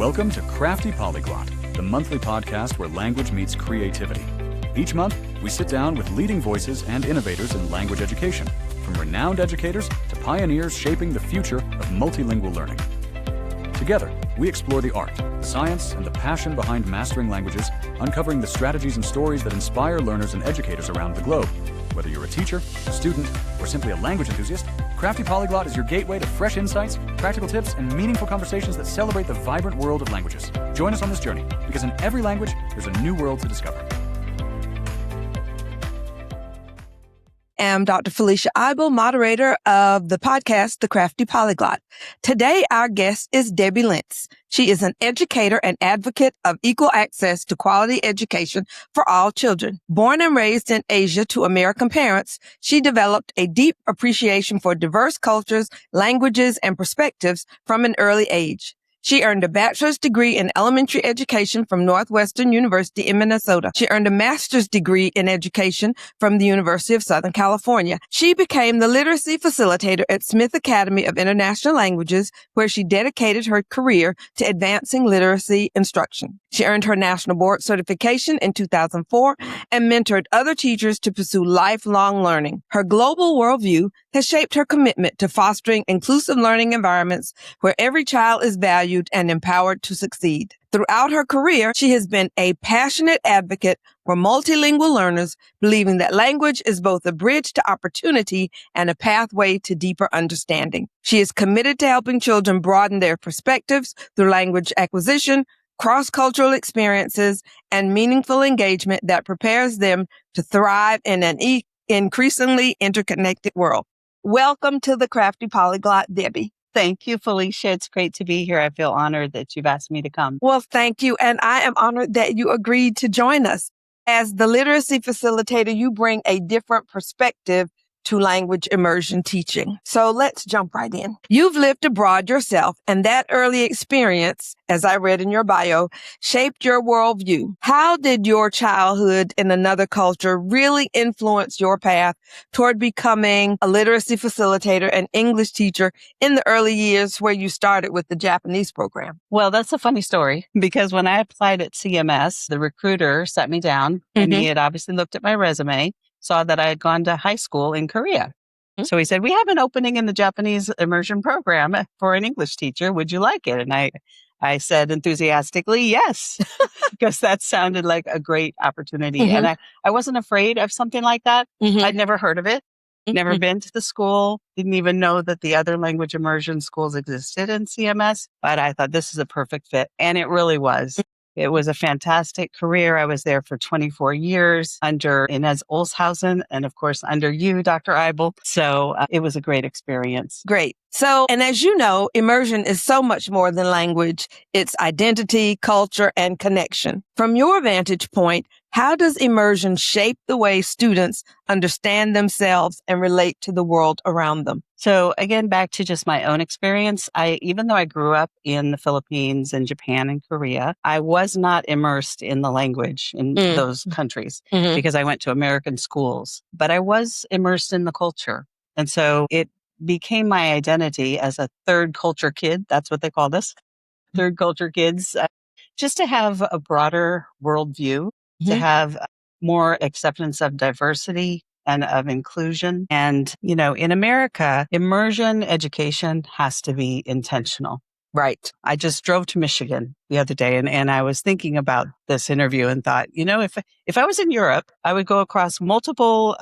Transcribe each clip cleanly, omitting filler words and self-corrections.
Welcome to Crafty Polyglot, the monthly podcast where language meets creativity. Each month, we sit down with leading voices and innovators in language education, from renowned educators to pioneers shaping the future of multilingual learning. Together, we explore the art, the science, and the passion behind mastering languages, uncovering the strategies and stories that inspire learners and educators around the globe. Whether you're a teacher, a student, or simply a language enthusiast, Crafty Polyglot is your gateway to fresh insights, practical tips, and meaningful conversations that celebrate the vibrant world of languages. Join us on this journey, because in every language, there's a new world to discover. I'm Dr. Felicia Eybl, moderator of the podcast, The Crafty Polyglot. Today, our guest is Debbie Lentz. She is an educator and advocate of equal access to quality education for all children. Born and raised in Asia to American parents, she developed a deep appreciation for diverse cultures, languages, and perspectives from an early age. She earned a bachelor's degree in elementary education from Northwestern University in Minnesota. She earned a master's degree in education from the University of Southern California. She became the literacy facilitator at Smith Academy of International Languages, where she dedicated her career to advancing literacy instruction. She earned her national board certification in 2004 and mentored other teachers to pursue lifelong learning. Her global worldview has shaped her commitment to fostering inclusive learning environments where every child is valued and empowered to succeed. Throughout her career, she has been a passionate advocate for multilingual learners, believing that language is both a bridge to opportunity and a pathway to deeper understanding. She is committed to helping children broaden their perspectives through language acquisition, cross-cultural experiences, and meaningful engagement that prepares them to thrive in an increasingly interconnected world. Welcome to the Crafty Polyglot, Debbie. Thank you, Felicia. It's great to be here. I feel honored that you've asked me to come. Well, thank you. And I am honored that you agreed to join us. As the literacy facilitator, you bring a different perspective to language immersion teaching. So let's jump right in. You've lived abroad yourself, and that early experience, as I read in your bio, shaped your worldview. How did your childhood in another culture really influence your path toward becoming a literacy facilitator and English teacher in the early years where you started with the Japanese program? Well, that's a funny story, because when I applied at CMS, the recruiter sat me down and he had obviously looked at my resume, saw that I had gone to high school in Korea. So he said, "We have an opening in the Japanese immersion program for an English teacher. Would you like it?" And I said enthusiastically, yes, because that sounded like a great opportunity. And I wasn't afraid of something like that. I'd never heard of it, never been to the school, didn't even know that the other language immersion schools existed in CMS. But I thought this is a perfect fit. And it really was. It was a fantastic career. I was there for 24 years under Inez Olshausen and, of course, under you, Dr. Eybl. So it was a great experience. Great. So, and as you know, immersion is so much more than language. It's identity, culture, and connection. From your vantage point, how does immersion shape the way students understand themselves and relate to the world around them? So again, back to just my own experience, even though I grew up in the Philippines and Japan and Korea, I was not immersed in the language in those countries because I went to American schools, but I was immersed in the culture. And so it became my identity as a third culture kid. That's what they call us, third culture kids, just to have a broader worldview, to have more acceptance of diversity and of inclusion. And, you know, in America, immersion education has to be intentional. Right. I just drove to Michigan the other day and I was thinking about this interview and thought, you know, if I was in Europe, I would go across multiple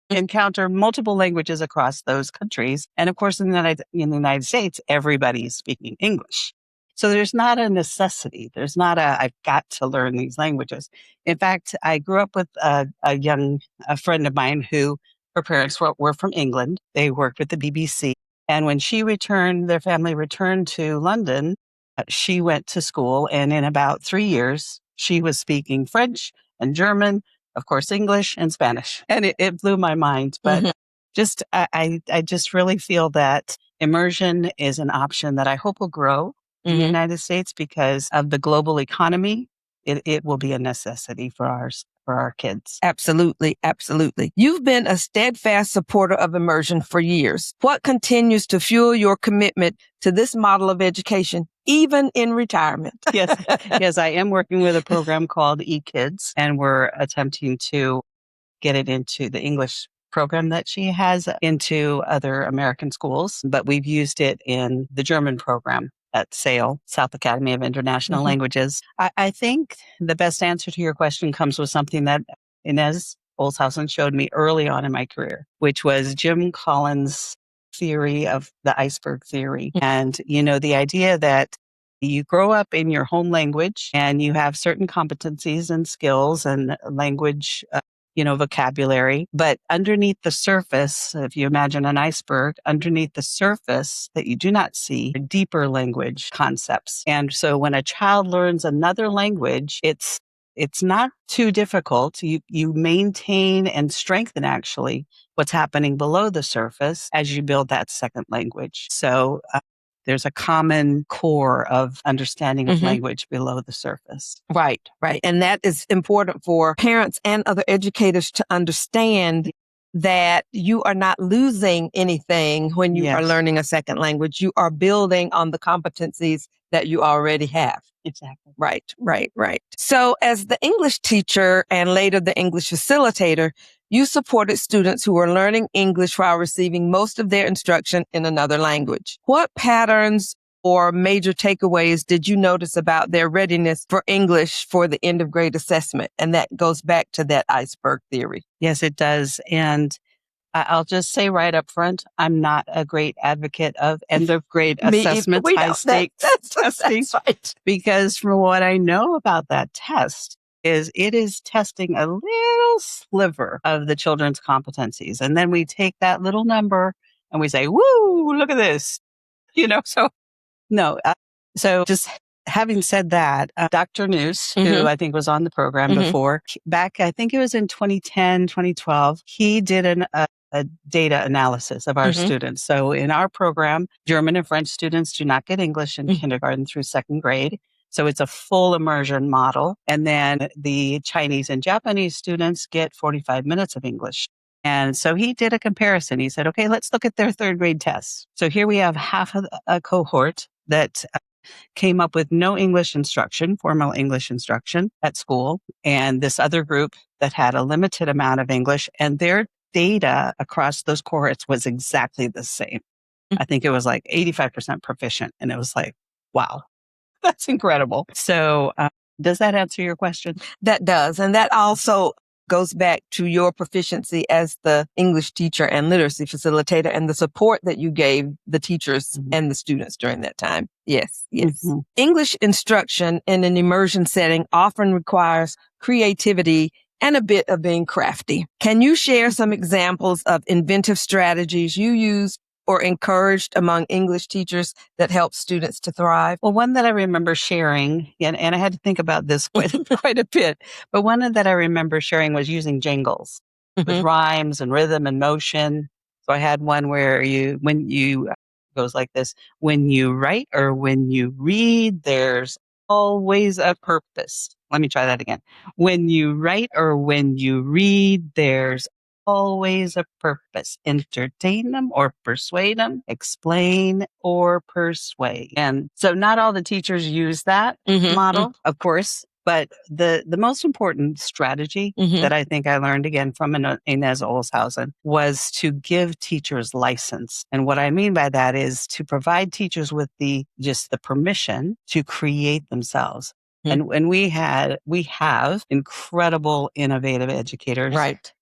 encounter multiple languages across those countries. And of course, in the United States, everybody's speaking English. So there's not a necessity. There's not I've got to learn these languages. In fact, I grew up with a friend of mine who, her parents were from England. They worked with the BBC. And when their family returned to London, she went to school. And in about 3 years, she was speaking French and German, of course, English and Spanish. And it blew my mind. But I just really feel that immersion is an option that I hope will grow in the United States because of the global economy. It will be a necessity for our kids. Absolutely. Absolutely. You've been a steadfast supporter of immersion for years. What continues to fuel your commitment to this model of education even in retirement. Yes. Yes, I am working with a program called eKids, and we're attempting to get it into the English program that she has into other American schools. But we've used it in the German program at SAIL, South Academy of International Languages. I think the best answer to your question comes with something that Inez Olshausen showed me early on in my career, which was Jim Collins' theory of the iceberg theory. And, the idea that you grow up in your home language and you have certain competencies and skills and language, vocabulary. But underneath the surface, if you imagine an iceberg, underneath the surface that you do not see are deeper language concepts. And so when a child learns another language, it's not too difficult. You maintain and strengthen actually what's happening below the surface as you build that second language. So there's a common core of understanding of language below the surface. Right. And that is important for parents and other educators to understand that you are not losing anything when you are learning a second language. You are building on the competencies that you already have. Exactly. Right. So as the English teacher and later the English facilitator, you supported students who were learning English while receiving most of their instruction in another language. What patterns or major takeaways did you notice about their readiness for English for the end of grade assessment? And that goes back to that iceberg theory. Yes, it does. And I'll just say right up front, I'm not a great advocate of end of grade assessments, high stakes testing, right. because from what I know about that test is it is testing a little sliver of the children's competencies. And then we take that little number and we say, woo, look at this, so no. So just having said that, Dr. Noose, who I think was on the program before, back, I think it was in 2010, 2012, he did a data analysis of our students. So in our program, German and French students do not get English in kindergarten through second grade. So it's a full immersion model. And then the Chinese and Japanese students get 45 minutes of English. And so he did a comparison. He said, okay, let's look at their third grade tests. So here we have half of a cohort that came up with no English instruction, formal English instruction at school, and this other group that had a limited amount of English, and their data across those cohorts was exactly the same. I think it was like 85% proficient, and it was like, wow, that's incredible. So does that answer your question? That does. And that also goes back to your proficiency as the English teacher and literacy facilitator and the support that you gave the teachers and the students during that time. Yes. English instruction in an immersion setting often requires creativity and a bit of being crafty. Can you share some examples of inventive strategies you used or encouraged among English teachers that help students to thrive? Well, one that I remember sharing, and I had to think about this quite a bit, but one that I remember sharing was using jingles with rhymes and rhythm and motion. So I had one where goes like this: when you write or when you read, there's always a purpose. Let me try that again. When you write or when you read, there's always a purpose. Entertain them or persuade them, explain or persuade. And so not all the teachers use that model, of course, but the most important strategy that I think I learned again from Inez Olshausen was to give teachers license. And what I mean by that is to provide teachers with the permission to create themselves. And we have incredible, innovative educators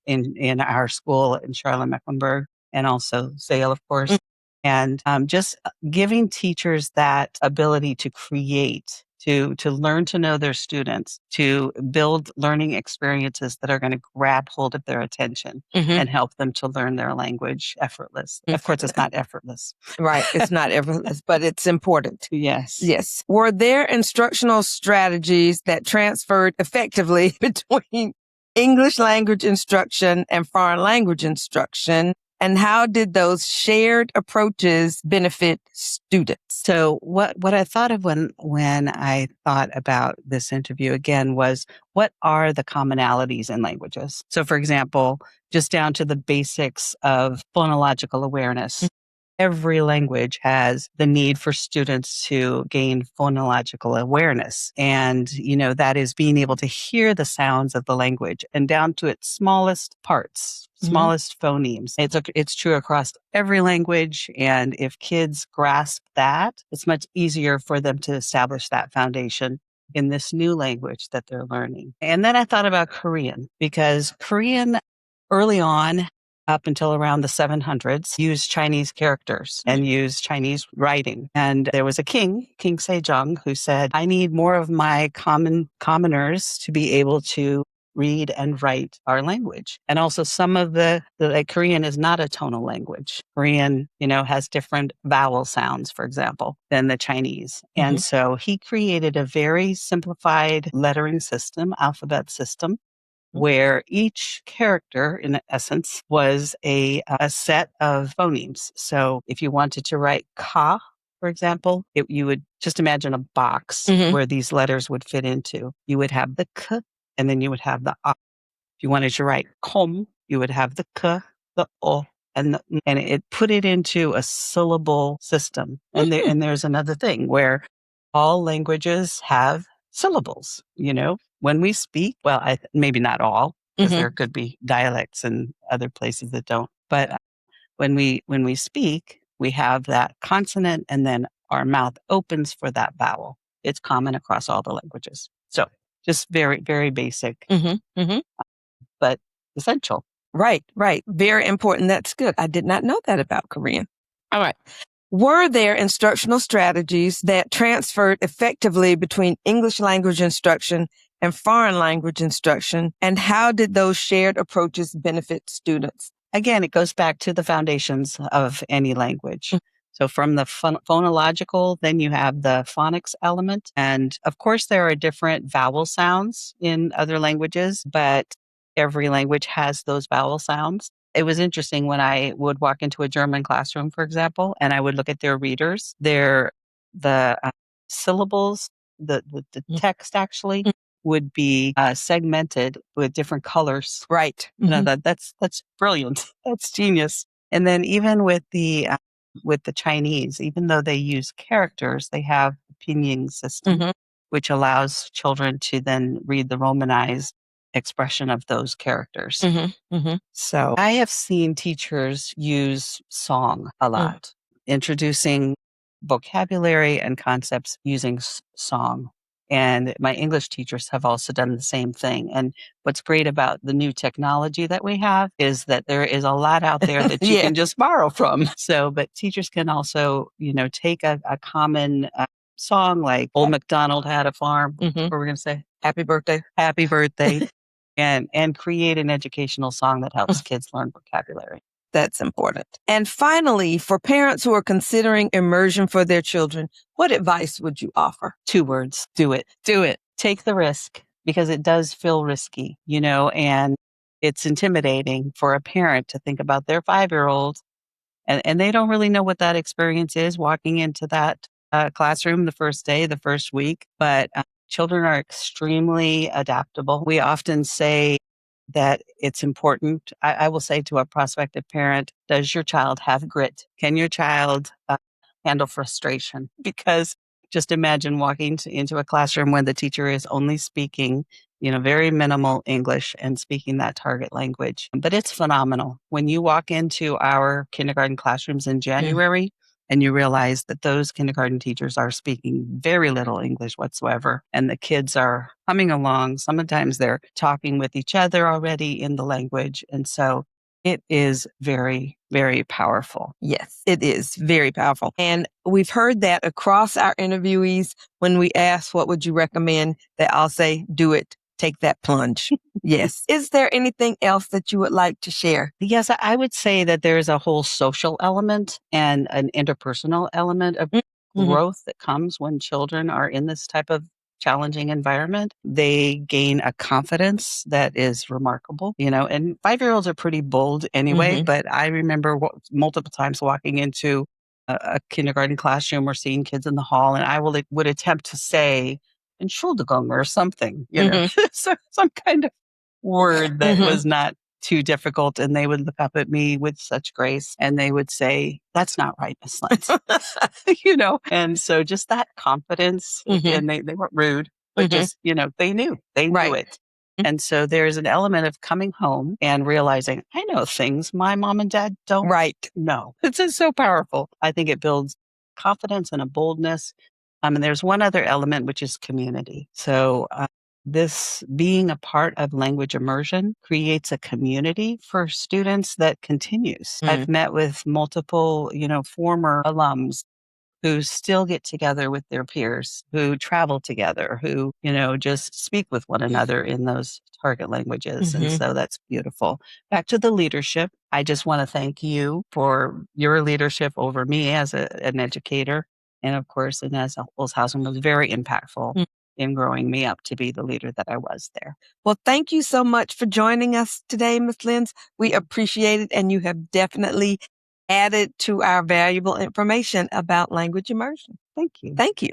in our school in Charlotte-Mecklenburg and also SAIL, of course. And just giving teachers that ability to create, to learn to know their students, to build learning experiences that are going to grab hold of their attention and help them to learn their language effortless. Of course, it's not effortless. Right. It's not effortless, but it's important. Yes. Were there instructional strategies that transferred effectively between English language instruction and foreign language instruction? And how did those shared approaches benefit students? So what I thought of when I thought about this interview again was, what are the commonalities in languages? So for example, just down to the basics of phonological awareness. every language has the need for students to gain phonological awareness. And, that is being able to hear the sounds of the language and down to its smallest parts, smallest phonemes. It's true across every language. And if kids grasp that, it's much easier for them to establish that foundation in this new language that they're learning. And then I thought about Korean, because Korean early on, up until around the 700s, used Chinese characters and used Chinese writing. And there was a King Sejong, who said, I need more of my commoners to be able to read and write our language. And also some of the Korean is not a tonal language. Korean, has different vowel sounds, for example, than the Chinese. And so he created a very simplified lettering system, alphabet system, where each character, in essence, was a set of phonemes. So if you wanted to write ka, for example, you would just imagine a box where these letters would fit into. You would have the k, and then you would have the a. If you wanted to write kom, you would have the k, the o, and it put it into a syllable system. And there's another thing where all languages have syllables, when we speak. Well, maybe not all, because there could be dialects and other places that don't. But when we speak, we have that consonant, and then our mouth opens for that vowel. It's common across all the languages. So just very, very basic, but essential. Right. Very important. That's good. I did not know that about Korean. All right. Were there instructional strategies that transferred effectively between English language instruction and foreign language instruction? And how did those shared approaches benefit students? Again, it goes back to the foundations of any language. So from the phonological, then you have the phonics element. And of course, there are different vowel sounds in other languages, but every language has those vowel sounds. It was interesting when I would walk into a German classroom, for example, and I would look at their readers, the syllables, the text actually would be segmented with different colors. Right. That's brilliant. That's genius. And then even with the Chinese, even though they use characters, they have the pinyin system, which allows children to then read the romanized expression of those characters. So I have seen teachers use song a lot, introducing vocabulary and concepts using song. And my English teachers have also done the same thing. And what's great about the new technology that we have is that there is a lot out there that you can just borrow from. So, but teachers can also, take a common song like Old MacDonald Had a Farm. What we're going to say? Happy birthday. Happy birthday. And create an educational song that helps kids learn vocabulary. That's important. And finally, for parents who are considering immersion for their children, what advice would you offer? 2 words. Do it. Do it. Take the risk, because it does feel risky, and it's intimidating for a parent to think about their 5-year-old, and they don't really know what that experience is walking into that classroom the first day, the first week. But children are extremely adaptable. We often say that it's important. I will say to a prospective parent, does your child have grit? Can your child handle frustration? Because just imagine walking into a classroom when the teacher is only speaking, very minimal English and speaking that target language. But it's phenomenal. When you walk into our kindergarten classrooms in January, and you realize that those kindergarten teachers are speaking very little English whatsoever, and the kids are humming along. Sometimes they're talking with each other already in the language. And so it is very, very powerful. Yes, it is very powerful. And we've heard that across our interviewees when we ask, what would you recommend? They all say, do it. Take that plunge. Yes. Is there anything else that you would like to share? Yes, I would say that there's a whole social element and an interpersonal element of growth that comes when children are in this type of challenging environment. They gain a confidence that is remarkable, and 5-year-olds are pretty bold anyway, but I remember multiple times walking into a kindergarten classroom or seeing kids in the hall, and I would attempt to say, Entschuldigung or something, so some kind of word that was not too difficult, and they would look up at me with such grace and they would say, "That's not right, Miss Lentz." And so just that confidence, and they weren't rude, but just, they knew Right. it. And so there's an element of coming home and realizing, I know things my mom and dad don't know. It's just so powerful. I think it builds confidence and a boldness. And there's one other element, which is community. So this being a part of language immersion creates a community for students that continues. I've met with multiple, former alums who still get together with their peers, who travel together, who, just speak with one another in those target languages. And so that's beautiful. Back to the leadership. I just want to thank you for your leadership over me as an educator. And of course, Inez Olshausen was very impactful in growing me up to be the leader that I was there. Well, thank you so much for joining us today, Ms. Lentz. We appreciate it, and you have definitely added to our valuable information about language immersion. Thank you. Thank you.